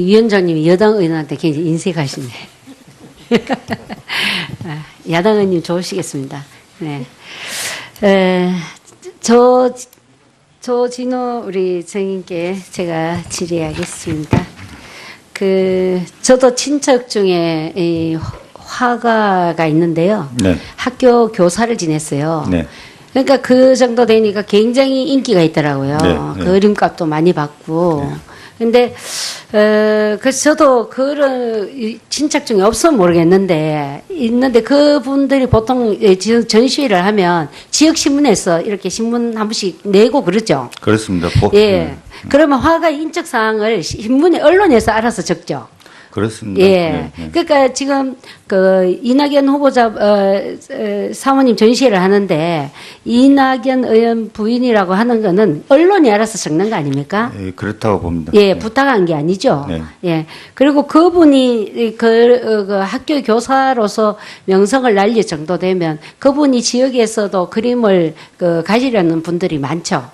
위원장님이 여당 의원한테 굉장히 인색하시네. 야당 의원님 좋으시겠습니다. 네. 조진호 우리 정인께 제가 질의하겠습니다. 저도 친척 중에 이 화가가 있는데요. 네. 학교 교사를 지냈어요. 네. 그러니까 그 정도 되니까 굉장히 인기가 있더라고요. 네. 그림값도 많이 받고. 네. 근데 그래서 저도 그런 친척 중에 없으면 모르겠는데 있는데 그분들이 보통 전시회를 하면 지역 신문에서 이렇게 신문 한 번씩 내고 그러죠. 그렇습니다. 예. 그러면 화가 인적 사항을 신문에 언론에서 알아서 적죠. 그렇습니다. 예. 네, 네. 그러니까 지금 이낙연 후보자 사모님 전시회를 하는데 이낙연 의원 부인이라고 하는 거는 언론이 알아서 적는 거 아닙니까? 예, 그렇다고 봅니다. 예, 부탁한 게 아니죠. 네. 예. 그리고 그분이 그 학교 교사로서 명성을 날릴 정도 되면 그분이 지역에서도 그림을 가지려는 분들이 많죠.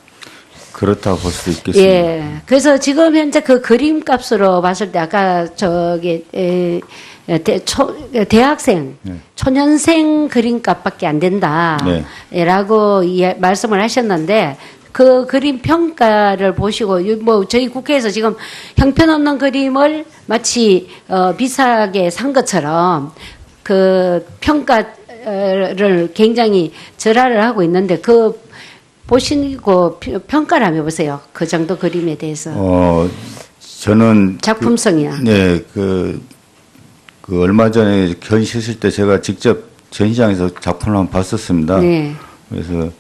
그렇다고 볼 수도 있겠습니다. 예. 그래서 지금 현재 그 그림 값으로 봤을 때 아까 대학생, 네. 초년생 그림 값밖에 안 된다. 네. 라고 말씀을 하셨는데 그 그림 평가를 보시고 뭐 저희 국회에서 지금 형편없는 그림을 마치 비싸게 산 것처럼 그 평가를 굉장히 절하를 하고 있는데 보시고 평가를 한번 해보세요. 그 정도 그림에 대해서. 저는 작품성이야. 네, 그 얼마 전에 전시했을 때 제가 직접 전시장에서 작품을 한번 봤었습니다. 네. 그래서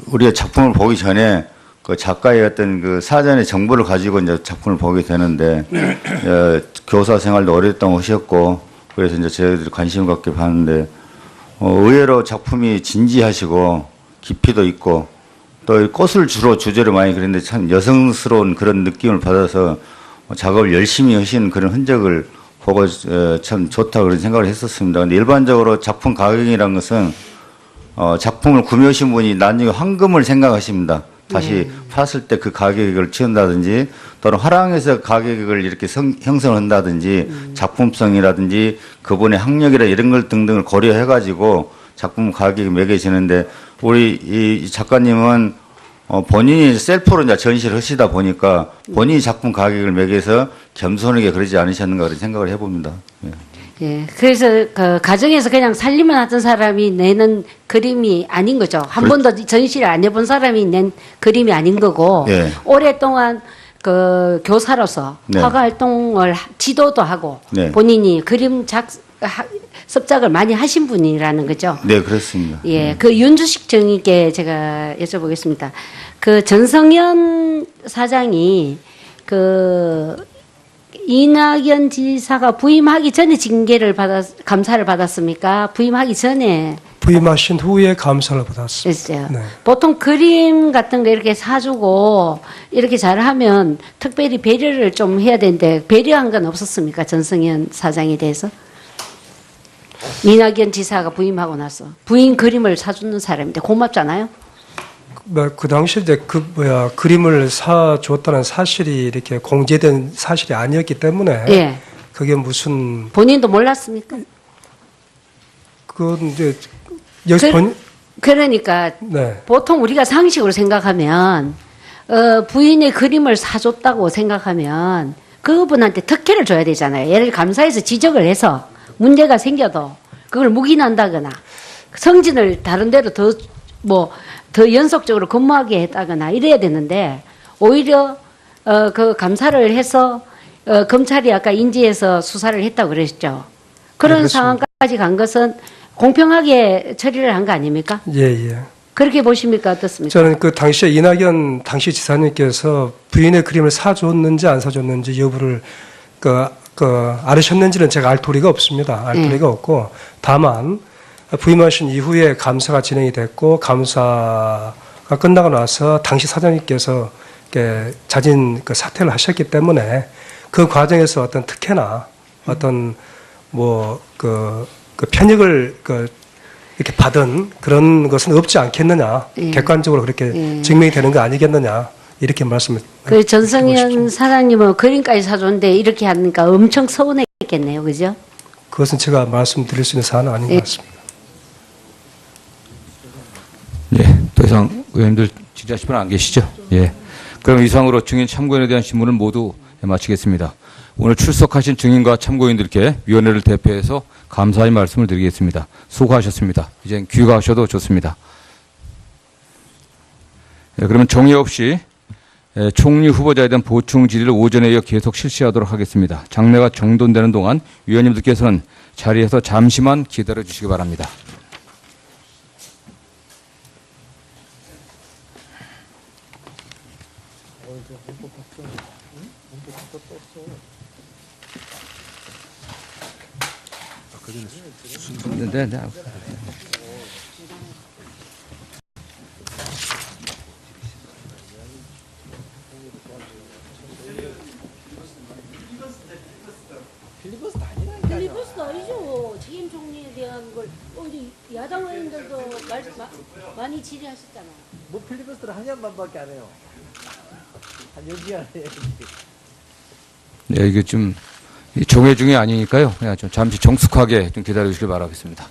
우리가 작품을 보기 전에 그 작가의 어떤 그 사전의 정보를 가지고 이제 작품을 보게 되는데 교사 생활도 오랫동안 하셨고 그래서 이제 저희들이 관심 갖게 봤는데. 의외로 작품이 진지하시고 깊이도 있고 또 꽃을 주로 주제로 많이 그렸는데 참 여성스러운 그런 느낌을 받아서 작업을 열심히 하신 그런 흔적을 보고 참 좋다 그런 생각을 했었습니다. 근데 일반적으로 작품 가격이라는 것은 작품을 구매하신 분이 나중에 황금을 생각하십니다. 다시 팠을 때 그 가격을 치운다든지 또는 화랑에서 가격을 이렇게 형성한다든지 작품성이라든지 그분의 학력이라 이런 걸 등등을 고려해 가지고 작품 가격이 매겨지는데 우리 이 작가님은 본인이 셀프로 이제 전시를 하시다 보니까 본인이 작품 가격을 매겨서 겸손하게 그러지 않으셨는가 그런 생각을 해봅니다. 예. 예, 그래서 그 가정에서 그냥 살림을 하던 사람이 내는 그림이 아닌 거죠. 한 번도 전시를 안 해본 사람이 낸 그림이 아닌 거고 예. 오랫동안 그 교사로서 네. 화가 활동을 지도도 하고 네. 본인이 그림 습작을 많이 하신 분이라는 거죠. 네, 그렇습니다. 예, 그 윤주식 정의께 제가 여쭤보겠습니다. 그 전성현 사장이 이낙연 지사가 부임하기 전에 감사를 받았습니까? 부임하기 전에? 부임하신 후에 감사를 받았습니다. 네. 보통 그림 같은 거 이렇게 사주고 이렇게 잘하면 특별히 배려를 좀 해야 되는데 배려한 건 없었습니까? 전성현 사장에 대해서? 이낙연 지사가 부임하고 나서 부임 그림을 사주는 사람인데 고맙잖아요? 그 당시에 이제 그림을 사줬다는 사실이 이렇게 공개된 사실이 아니었기 때문에 예. 그게 무슨 본인도 몰랐습니까? 그건 이제 여기서 그러니까 네. 보통 우리가 상식으로 생각하면 부인의 그림을 사줬다고 생각하면 그분한테 특혜를 줘야 되잖아요. 예를 감사해서 지적을 해서 문제가 생겨도 그걸 묵인한다거나 성진을 다른 데로 더 연속적으로 근무하게 했다거나 이래야 되는데 오히려 그 감사를 해서 검찰이 아까 인지해서 수사를 했다고 그랬죠. 그런 네, 상황까지 간 것은 공평하게 처리를 한 거 아닙니까? 예. 그렇게 보십니까? 어떻습니까? 저는 그 당시에 이낙연 당시 지사님께서 부인의 그림을 사줬는지 안 사줬는지 여부를 알으셨는지는 제가 알 도리가 없습니다. 알 도리가 없고 다만 부임하신 이후에 감사가 진행이 됐고 감사가 끝나고 나서 당시 사장님께서 자진 사퇴를 하셨기 때문에 그 과정에서 어떤 특혜나 어떤 편익을 이렇게 받은 그런 것은 없지 않겠느냐. 객관적으로 그렇게 증명이 되는 거 아니겠느냐. 이렇게 말씀을 그 전성현 사장님은 그림까지 사줬는데 이렇게 하니까 엄청 서운했겠네요, 그죠? 그것은 제가 말씀드릴 수 있는 사안은 아닌 것 같습니다. 예, 더 이상 의원님들 질의하실 분 안 계시죠? 예. 그럼 이상으로 증인 참고인에 대한 질문을 모두 마치겠습니다. 오늘 출석하신 증인과 참고인들께 위원회를 대표해서 감사의 말씀을 드리겠습니다. 수고하셨습니다. 이제 귀가하셔도 좋습니다. 예, 그러면 정의 없이 총리 후보자에 대한 보충 질의를 오전에 이어 계속 실시하도록 하겠습니다. 장례가 정돈되는 동안 위원님들께서는 자리에서 잠시만 기다려 주시기 바랍니다. 네. 필리버스터 아니죠. 책임 총리에 대한 걸 어디 야당 의원들도 많이 질의하셨잖아. 뭐 필리버스터를 한 시간반밖에 안 해요. 한 10시간 해야지. 네, 이게 좀 종회 중이 아니니까요. 그냥 좀 잠시 정숙하게 좀 기다려 주시길 바라겠습니다.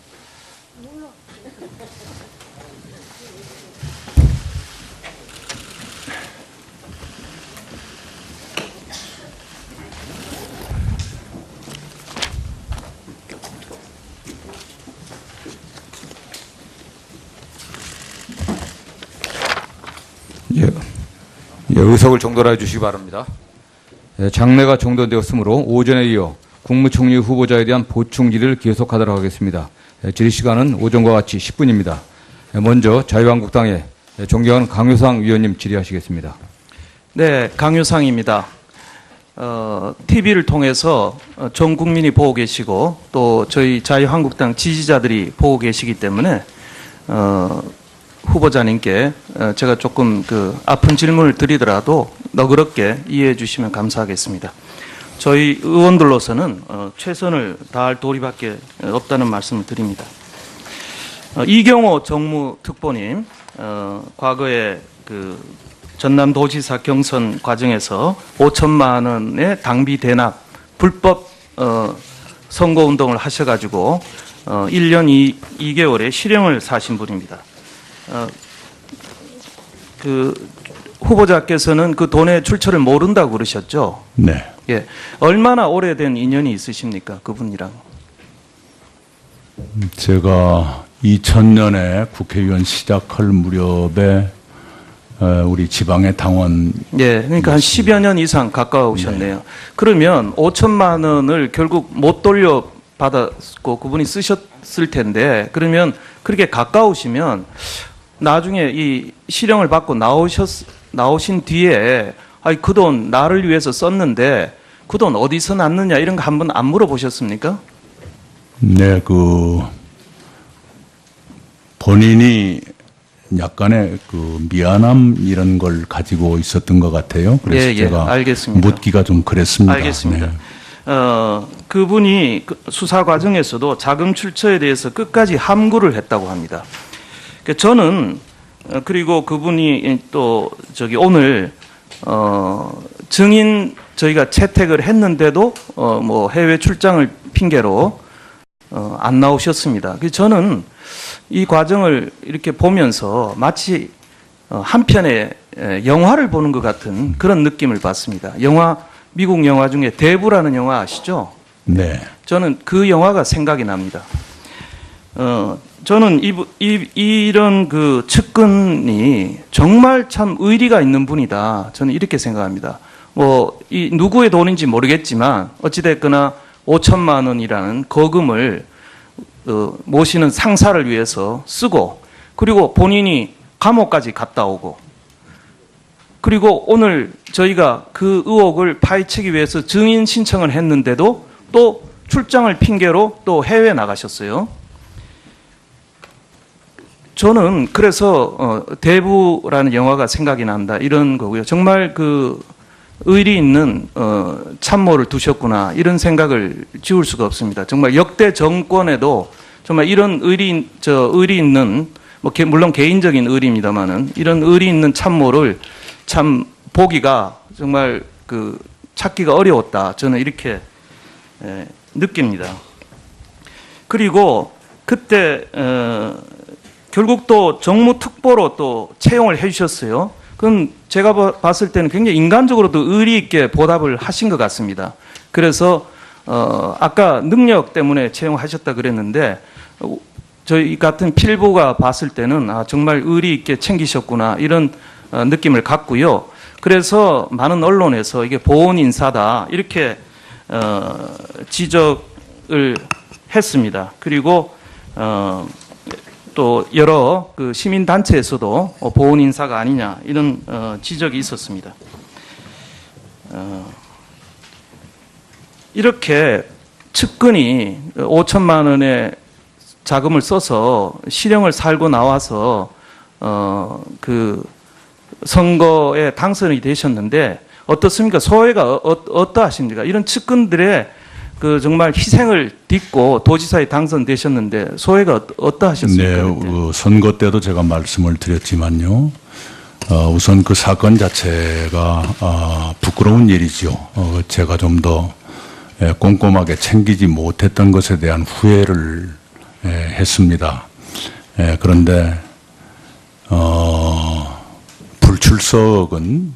의석을 정돈해 주시기 바랍니다. 장례가 정돈되었으므로 오전에 이어 국무총리 후보자에 대한 보충 질의를 계속하도록 하겠습니다. 질의 시간은 오전과 같이 10분입니다. 먼저 자유한국당의 존경하는 강효상 위원님 질의하시겠습니다. 네, 강효상입니다. TV를 통해서 전 국민이 보고 계시고 또 저희 자유한국당 지지자들이 보고 계시기 때문에 후보자님께 제가 조금 아픈 질문을 드리더라도 너그럽게 이해해 주시면 감사하겠습니다. 저희 의원들로서는 최선을 다할 도리밖에 없다는 말씀을 드립니다. 이경호 정무특보님, 과거에 전남도지사 경선 과정에서 5천만 원의 당비 대납 불법 선거운동을 하셔가지고 1년 2개월의 실형을 사신 분입니다. 후보자께서는 그 돈의 출처를 모른다고 그러셨죠? 네. 예. 얼마나 오래된 인연이 있으십니까? 그분이랑. 제가 2000년에 국회의원 시작할 무렵에 우리 지방의 당원. 예. 그러니까 한 10여 년 이상 가까우셨네요. 네. 그러면 5천만 원을 결국 못 돌려받았고 그분이 쓰셨을 텐데 그러면 그렇게 가까우시면 나중에 이 실형을 받고 나오신 뒤에 그 돈 나를 위해서 썼는데 그 돈 어디서 났느냐 이런 거 한번 안 물어보셨습니까? 네, 본인이 약간의 미안함 이런 걸 가지고 있었던 것 같아요. 그래서 제가 알겠습니다. 묻기가 좀 그랬습니다. 알겠습니다. 네. 그분이 수사 과정에서도 자금 출처에 대해서 끝까지 함구를 했다고 합니다. 저는 그리고 그분이 또 오늘 증인 저희가 채택을 했는데도 뭐 해외 출장을 핑계로 안 나오셨습니다. 그래서 저는 이 과정을 이렇게 보면서 마치 한 편의 영화를 보는 것 같은 그런 느낌을 받습니다. 미국 영화 중에 대부라는 영화 아시죠? 네. 저는 그 영화가 생각이 납니다. 저는 이런 측근이 정말 참 의리가 있는 분이다. 저는 이렇게 생각합니다. 이 누구의 돈인지 모르겠지만 어찌됐거나 5천만 원이라는 거금을 모시는 상사를 위해서 쓰고 그리고 본인이 감옥까지 갔다 오고 그리고 오늘 저희가 그 의혹을 파헤치기 위해서 증인 신청을 했는데도 또 출장을 핑계로 또 해외에 나가셨어요. 저는 그래서 대부라는 영화가 생각이 난다 이런 거고요. 정말 의리 있는 참모를 두셨구나 이런 생각을 지울 수가 없습니다. 정말 역대 정권에도 정말 이런 의리 있는 물론 개인적인 의리입니다만은 이런 의리 있는 참모를 참 보기가 정말 그 찾기가 어려웠다. 저는 이렇게 느낍니다. 그리고 그때 결국 또 정무특보로 또 채용을 해주셨어요. 그럼 제가 봤을 때는 굉장히 인간적으로도 의리 있게 보답을 하신 것 같습니다. 그래서 아까 능력 때문에 채용하셨다 그랬는데 저희 같은 필부가 봤을 때는 정말 의리 있게 챙기셨구나 이런 느낌을 갖고요. 그래서 많은 언론에서 이게 보온 인사다 이렇게 지적을 했습니다. 그리고 또 여러 그 시민 단체에서도 보온 인사가 아니냐 이런 지적이 있었습니다. 이렇게 측근이 5천만 원의 자금을 써서 실형을 살고 나와서 그 선거에 당선이 되셨는데 어떻습니까? 소회가 어떠하십니까? 이런 측근들의 그 정말 희생을 딛고 도지사에 당선되셨는데 소회가 어떠하셨습니까? 네, 그 선거 때도 제가 말씀을 드렸지만요. 우선 그 사건 자체가 부끄러운 일이죠. 제가 좀 더 꼼꼼하게 챙기지 못했던 것에 대한 후회를 했습니다. 그런데 불출석은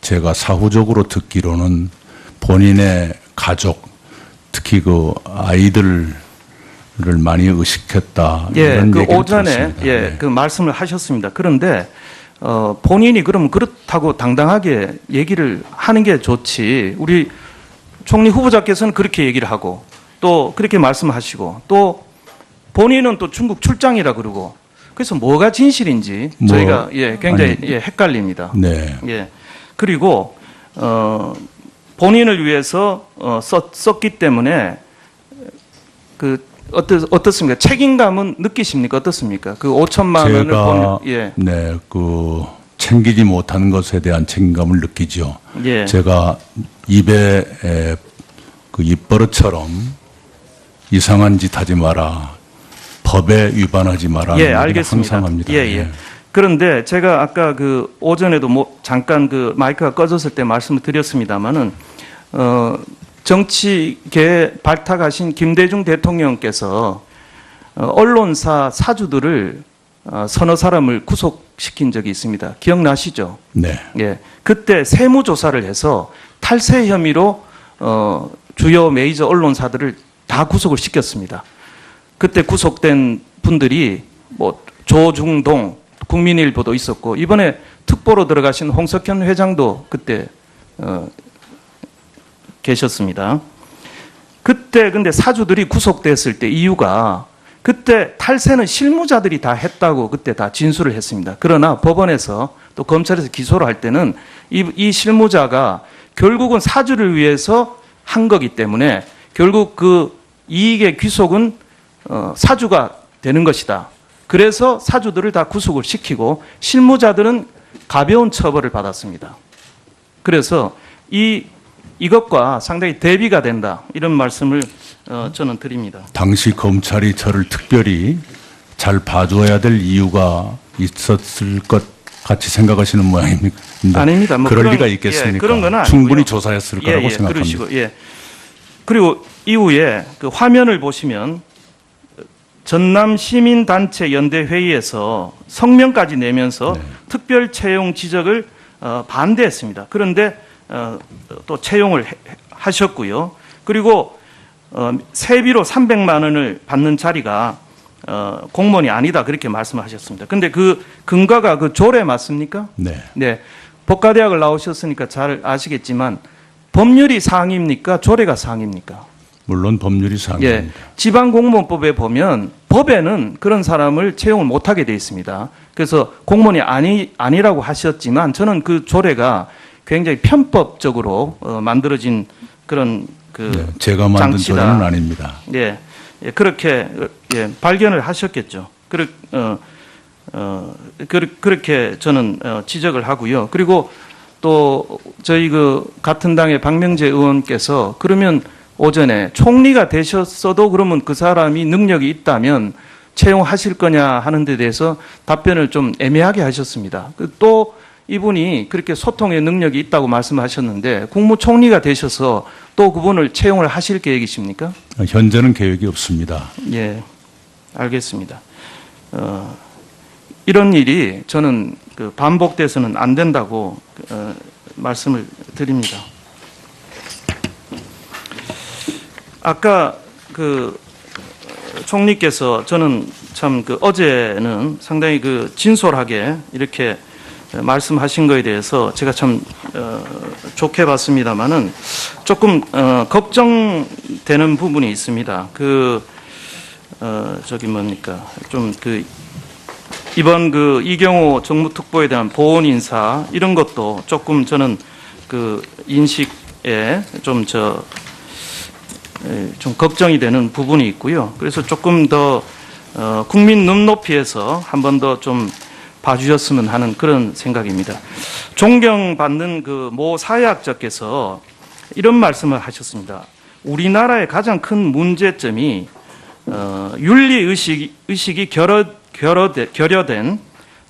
제가 사후적으로 듣기로는 본인의 가족, 특히 그 아이들을 많이 의식했다. 이런 그 얘기를 오전에 들었습니다. 네. 그 말씀을 하셨습니다. 그런데 본인이 그럼 그렇다고 당당하게 얘기를 하는 게 좋지. 우리 총리 후보자께서는 그렇게 얘기를 하고 또 그렇게 말씀하시고 또 본인은 또 중국 출장이라 그러고 그래서 뭐가 진실인지 저희가 굉장히 헷갈립니다. 네. 그리고 본인을 위해서 썼기 때문에 그 어떻습니까? 책임감은 느끼십니까? 어떻습니까? 그 5천만 원을 보면 네, 그 챙기지 못한 것에 대한 책임감을 느끼죠. 제가 입에 그 입버릇처럼 이상한 짓 하지 마라, 법에 위반하지 마라. 알겠습니다. 항상 합니다. 그런데 제가 아까 그 오전에도 잠깐 그 마이크가 꺼졌을 때 말씀을 드렸습니다만은 정치계에 발탁하신 김대중 대통령께서 언론사 사주들을 서너 사람을 구속시킨 적이 있습니다. 기억나시죠? 네. 그때 세무조사를 해서 탈세 혐의로 주요 메이저 언론사들을 다 구속을 시켰습니다. 그때 구속된 분들이 뭐 조중동, 국민일보도 있었고 이번에 특보로 들어가신 홍석현 회장도 그때 계셨습니다. 그때 근데 사주들이 구속됐을 때 이유가 그때 탈세는 실무자들이 다 했다고 그때 다 진술을 했습니다. 그러나 법원에서 또 검찰에서 기소를 할 때는 이 실무자가 결국은 사주를 위해서 한 거기 때문에 결국 그 이익의 귀속은 사주가 되는 것이다. 그래서 사주들을 다 구속을 시키고 실무자들은 가벼운 처벌을 받았습니다. 그래서 이것과 상당히 대비가 된다. 이런 말씀을 저는 드립니다. 당시 검찰이 저를 특별히 잘 봐줘야 될 이유가 있었을 것 같이 생각하시는 모양입니다. 아닙니다. 뭐 그럴 리가 있겠습니까? 그런 건 아니고요. 충분히 조사했을 거라고 생각합니다. 그러시고, 그리고 이후에 그 화면을 보시면 전남 시민단체 연대회의에서 성명까지 내면서 특별 채용 지적을 반대했습니다. 그런데 또 채용을 하셨고요. 그리고 세비로 300만 원을 받는 자리가 공무원이 아니다 그렇게 말씀하셨습니다. 근데 그 근거가 그 조례 맞습니까? 네. 법과대학을 나오셨으니까 잘 아시겠지만 법률이 상입니까? 조례가 상입니까? 물론 법률이 상입니다. 지방공무원법에 보면 법에는 그런 사람을 채용을 못하게 돼 있습니다. 그래서 공무원이 아니라고 하셨지만 저는 그 조례가 굉장히 편법적으로 만들어진 그런 제가 만든 장치다. 조례는 아닙니다. 그렇게 발견을 하셨겠죠. 그렇게 저는 지적을 하고요. 그리고 또 저희 그 같은 당의 박명재 의원께서 그러면 오전에 총리가 되셨어도 그러면 그 사람이 능력이 있다면 채용하실 거냐 하는 데 대해서 답변을 좀 애매하게 하셨습니다. 또 이분이 그렇게 소통의 능력이 있다고 말씀하셨는데 국무총리가 되셔서 또 그분을 채용을 하실 계획이십니까? 현재는 계획이 없습니다. 예, 알겠습니다. 이런 일이 저는 그 반복돼서는 안 된다고 말씀을 드립니다. 아까 그 총리께서 저는 참 그 어제는 상당히 그 진솔하게 이렇게 말씀하신 거에 대해서 제가 참 좋게 봤습니다만은 조금 걱정되는 부분이 있습니다. 저기 뭡니까 좀 그 이번 그 이경호 정무특보에 대한 보훈 인사 이런 것도 조금 저는 그 인식에 좀 걱정이 되는 부분이 있고요. 그래서 조금 더 국민 눈높이에서 한 번 더 좀 봐주셨으면 하는 그런 생각입니다. 존경받는 그 모 사회학자께서 이런 말씀을 하셨습니다. 우리나라의 가장 큰 문제점이 윤리 의식이 결여된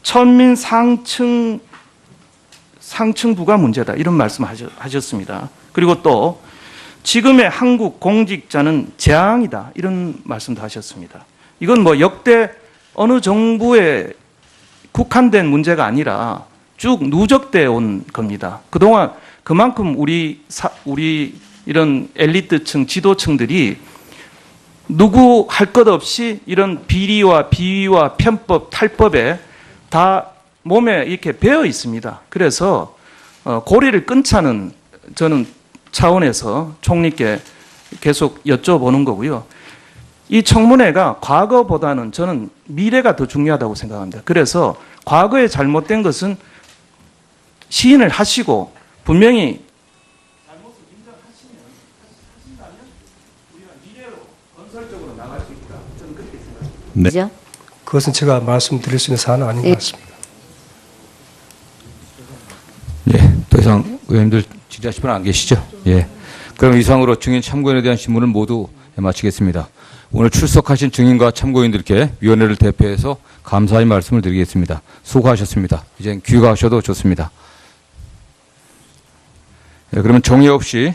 천민 상층부가 문제다. 이런 말씀하셨습니다. 그리고 또 지금의 한국 공직자는 재앙이다. 이런 말씀도 하셨습니다. 이건 뭐 역대 어느 정부에 국한된 문제가 아니라 쭉 누적되어 온 겁니다. 그동안 그만큼 우리 이런 엘리트층, 지도층들이 누구 할 것 없이 이런 비리와 비위와 편법, 탈법에 다 몸에 이렇게 배어 있습니다. 그래서 고리를 끊자는 저는 차원에서 총리께 계속 여쭤보는 거고요. 이 청문회가 과거보다는 저는 미래가 더 중요하다고 생각합니다. 그래서 과거에 잘못된 것은 시인을 하시고 분명히 잘못을 인정하신다면 우리가 미래로 건설적으로 나갈 수 있다. 저는 그렇게 생각합니다. 네. 그죠? 그것은 제가 말씀드릴 수 있는 사안은 아닌 것 같습니다. 예, 더 이상 의원님들 질의하실 분 안 계시죠? 예. 그럼 이상으로 증인 참고인에 대한 질문을 모두 마치겠습니다. 오늘 출석하신 증인과 참고인들께 위원회를 대표해서 감사의 말씀을 드리겠습니다. 수고하셨습니다. 이제 귀가하셔도 좋습니다. 예, 그러면 정의 없이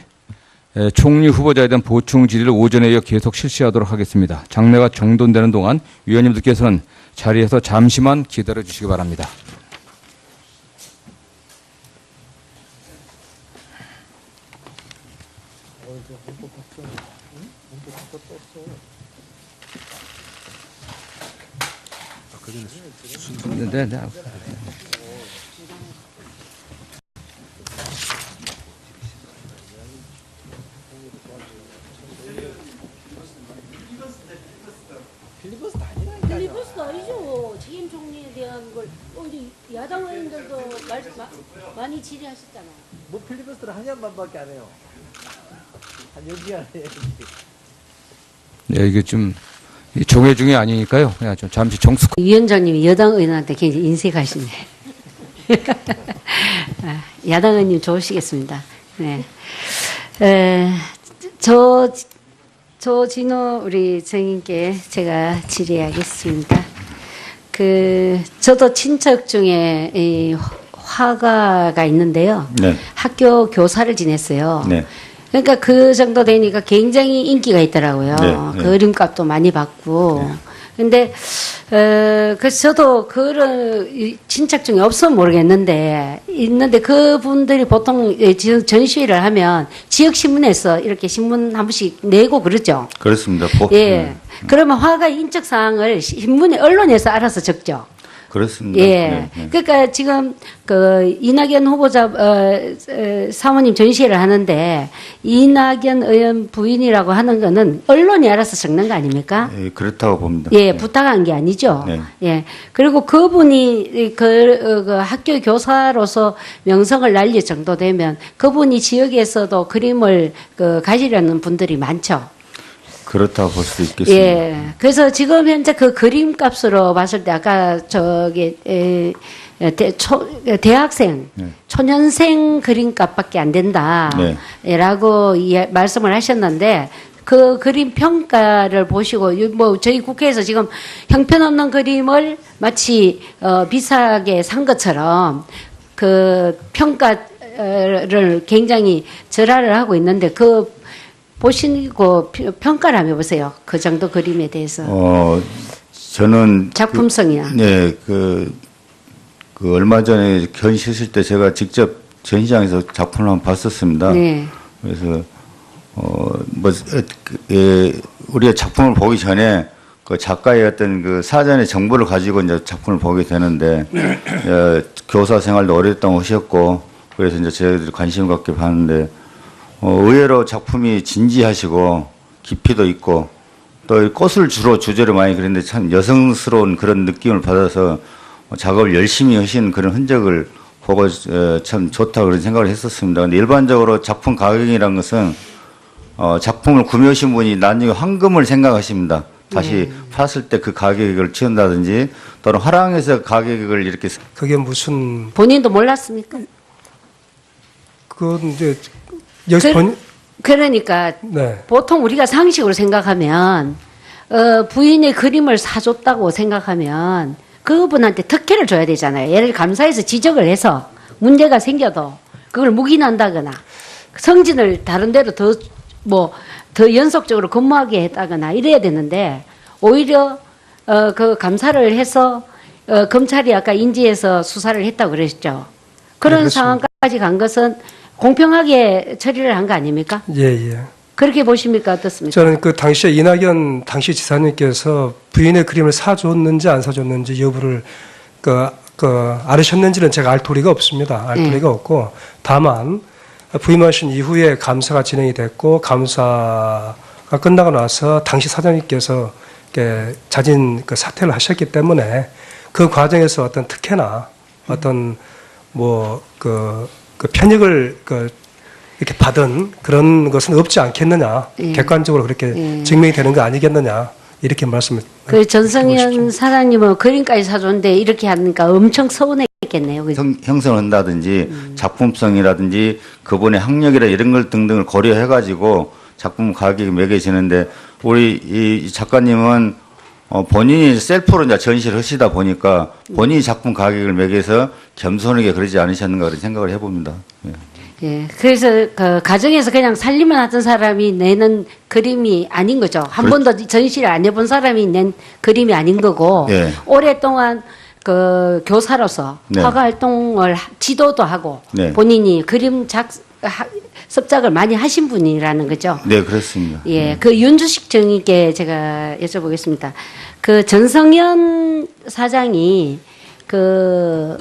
총리 후보자에 대한 보충 질의를 오전에 이어 계속 실시하도록 하겠습니다. 장례가 정돈되는 동안 위원님들께서는 자리에서 잠시만 기다려 주시기 바랍니다. 네. 필리버스터 아니죠. 책임 총리에 대한 걸 이제 야당 의원들도 많이 질의하셨잖아요. 뭐 필리버스터를 한 시간반밖에 안 해요. 한 10시간 해야지. 네, 이게 좀 정회 중에 아니니까요. 그냥 좀 잠시 정숙. 위원장님이 여당 의원한테 굉장히 인색하시네. 야당 의원님 좋으시겠습니다. 네. 조진호 우리 정인께 제가 질의하겠습니다. 저도 친척 중에 이 화가가 있는데요. 네. 학교 교사를 지냈어요. 네. 그러니까 그 정도 되니까 굉장히 인기가 있더라고요. 네. 그림값도 많이 받고. 근데, 그래서 저도 그런 친척 중에 없으면 모르겠는데, 있는데 그분들이 보통 전시회를 하면 지역신문에서 이렇게 신문 한 번씩 내고 그러죠. 그렇습니다. 예. 그러면 화가 인적사항을 신문에, 언론에서 알아서 적죠. 그렇습니다. 예. 그러니까 지금 이낙연 후보자 사모님 전시회를 하는데 이낙연 의원 부인이라고 하는 거는 언론이 알아서 적는 거 아닙니까? 예, 그렇다고 봅니다. 예, 부탁한 게 아니죠. 네. 예. 그리고 그분이 그 학교 교사로서 명성을 날릴 정도 되면 그분이 지역에서도 그림을 가지려는 분들이 많죠. 그렇다고 볼 수도 있겠습니다. 예. 그래서 지금 현재 그 그림 값으로 봤을 때 아까 대학생, 네. 초년생 그림값밖에 안 된다. 네. 라고 말씀을 하셨는데 그 그림 평가를 보시고 뭐 저희 국회에서 지금 형편없는 그림을 마치 비싸게 산 것처럼 그 평가를 굉장히 절하를 하고 있는데 그 보시고 평가를 한번 해보세요. 그 정도 그림에 대해서. 저는 작품성이야. 네, 그 얼마 전에 전시했을 때 제가 직접 전시장에서 작품을 한번 봤었습니다. 네. 그래서 우리가 작품을 보기 전에 그 작가의 어떤 그 사전의 정보를 가지고 이제 작품을 보게 되는데 교사 생활도 오랫동안 하셨고 그래서 이제 저희들이 관심 갖게 봤는데 의외로 작품이 진지하시고 깊이도 있고 또 꽃을 주로 주제로 많이 그렸는데 참 여성스러운 그런 느낌을 받아서 작업을 열심히 하신 그런 흔적을 보고 참 좋다 그런 생각을 했었습니다. 근데 일반적으로 작품 가격이라는 것은 작품을 구매하신 분이 나중에 황금을 생각하십니다. 다시 팔았을 때 그 가격을 치운다든지 또는 화랑에서 가격을 이렇게 그게 무슨 본인도 몰랐습니까? 그건 이제 여기서 그러니까 네. 보통 우리가 상식으로 생각하면 부인의 그림을 사줬다고 생각하면 그분한테 특혜를 줘야 되잖아요. 예를 감사해서 지적을 해서 문제가 생겨도 그걸 묵인한다거나 성진을 다른 데로 더 연속적으로 근무하게 했다거나 이래야 되는데 오히려 그 감사를 해서 검찰이 아까 인지해서 수사를 했다고 그러셨죠. 그런 네, 상황까지 간 것은 공평하게 처리를 한 거 아닙니까? 예, 예. 그렇게 보십니까? 어떻습니까? 저는 그 당시에 이낙연 당시 지사님께서 부인의 그림을 사줬는지 안 사줬는지 여부를 알으셨는지는 제가 알 도리가 없습니다. 알 도리가 없고 다만 부임하신 이후에 감사가 진행이 됐고 감사가 끝나고 나서 당시 사장님께서 자진 그 사퇴를 하셨기 때문에 그 과정에서 어떤 특혜나 어떤 그 편익을 이렇게 받은 그런 것은 없지 않겠느냐. 객관적으로 그렇게 증명이 되는 거 아니겠느냐. 이렇게 말씀을. 그 전성현 사장님은 그림까지 사줬는데 이렇게 하니까 엄청 서운했겠네요. 그죠? 형성한다든지 작품성이라든지 그분의 학력이라 이런 걸 등등을 고려해가지고 작품 가격이 매겨지는데 우리 이 작가님은 본인이 셀프로 이제 전시를 하시다 보니까 본인이 작품 가격을 매겨서 겸손하게 그러지 않으셨는가 그런 생각을 해봅니다. 예. 예. 그래서 그 가정에서 그냥 살림만 하던 사람이 내는 그림이 아닌 거죠. 한 번도 전시를 안 해본 사람이 낸 그림이 아닌 거고 예. 오랫동안 그 교사로서 네. 화가 활동을 지도도 하고 네. 본인이 그림 습작을 많이 하신 분이라는 거죠. 네, 그렇습니다. 예, 그 윤주식 정의께 제가 여쭤보겠습니다. 그 전성현 사장이 그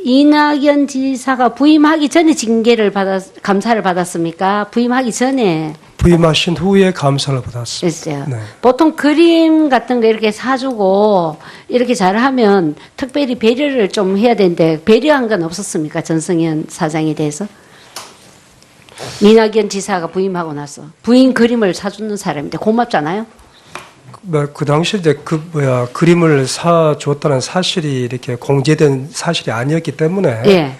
이낙연 지사가 부임하기 전에 감사를 받았습니까? 부임하기 전에 부임하신 후에 감사를 받았습니다. 했어요. 네. 보통 그림 같은 거 이렇게 사주고 이렇게 잘하면 특별히 배려를 좀 해야 되는데 배려한 건 없었습니까? 전성현 사장에 대해서? 이낙연 지사가 부임하고 나서 부인 그림을 사주는 사람인데 고맙잖아요. 그 당시 이제 그림을 사주었다는 사실이 이렇게 공개된 사실이 아니었기 때문에 예.